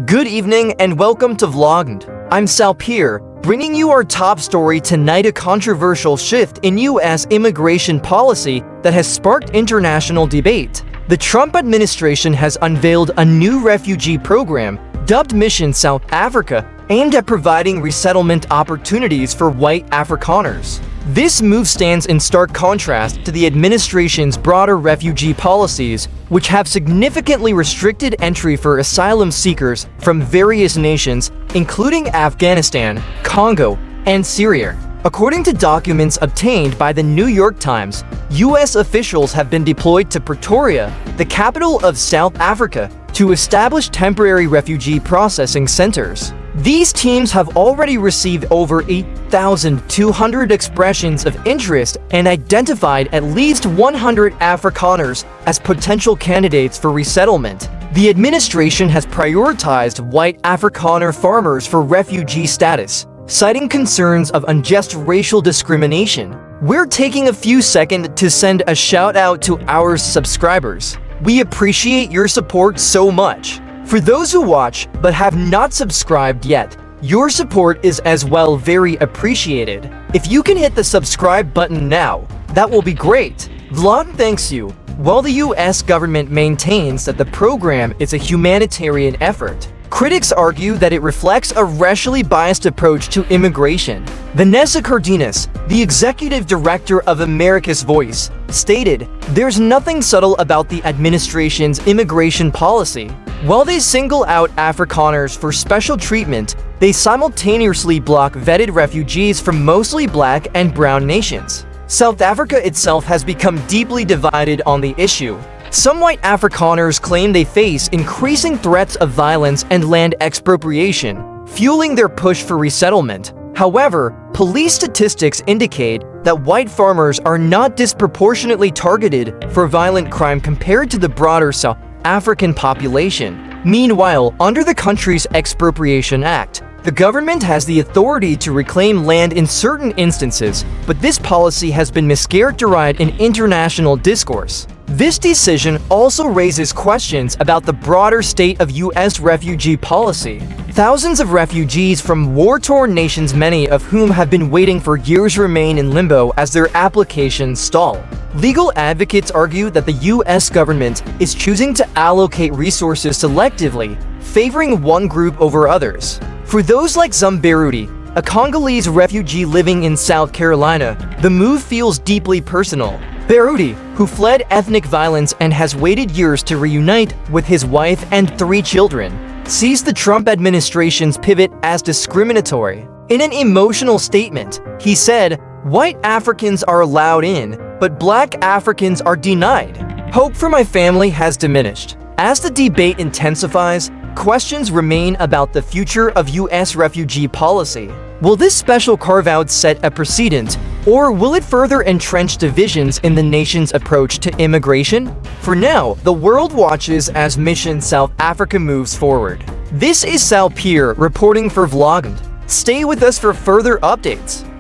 Good evening and welcome to VlogND. I'm Salpir, bringing you our top story tonight: a controversial shift in U.S. immigration policy that has sparked international debate. The Trump administration has unveiled a new refugee program, dubbed Mission South Africa, aimed at providing resettlement opportunities for white Afrikaners. This move stands in stark contrast to the administration's broader refugee policies, which have significantly restricted entry for asylum seekers from various nations, including Afghanistan, Congo, and Syria. According to documents obtained by the New York Times, U.S. officials have been deployed to Pretoria, the capital of South Africa, to establish temporary refugee processing centers. These teams have already received over 8,200 expressions of interest and identified at least 100 Afrikaners as potential candidates for resettlement. The administration has prioritized white Afrikaner farmers for refugee status, citing concerns of unjust racial discrimination. We're taking a few seconds to send a shout out to our subscribers. We appreciate your support so much. For those who watch but have not subscribed yet, your support is as well very appreciated. If you can hit the subscribe button now, that will be great. VlogND thanks you. While the US government maintains that the program is a humanitarian effort, critics argue that it reflects a racially biased approach to immigration. Vanessa Cardenas, the executive director of America's Voice, stated, "There's nothing subtle about the administration's immigration policy. While they single out Afrikaners for special treatment, they simultaneously block vetted refugees from mostly black and brown nations." South Africa itself has become deeply divided on the issue. Some white Afrikaners claim they face increasing threats of violence and land expropriation, fueling their push for resettlement. However, police statistics indicate that white farmers are not disproportionately targeted for violent crime compared to the broader South African population. Meanwhile, under the country's Expropriation Act, the government has the authority to reclaim land in certain instances, but this policy has been mischaracterized in international discourse. This decision also raises questions about the broader state of U.S. refugee policy. Thousands of refugees from war-torn nations, many of whom have been waiting for years, remain in limbo as their applications stall. Legal advocates argue that the U.S. government is choosing to allocate resources selectively, favoring one group over others. For those like Zumberuti, a Congolese refugee living in South Carolina, the move feels deeply personal. Beruti, who fled ethnic violence and has waited years to reunite with his wife and 3 children, sees the Trump administration's pivot as discriminatory. In an emotional statement, he said, "White Africans are allowed in, but black Africans are denied. Hope for my family has diminished." As the debate intensifies, questions remain about the future of U.S. refugee policy. Will this special carve-out set a precedent, or will it further entrench divisions in the nation's approach to immigration? For now, the world watches as Mission South Africa moves forward. This is Salpir reporting for VlogND. Stay with us for further updates.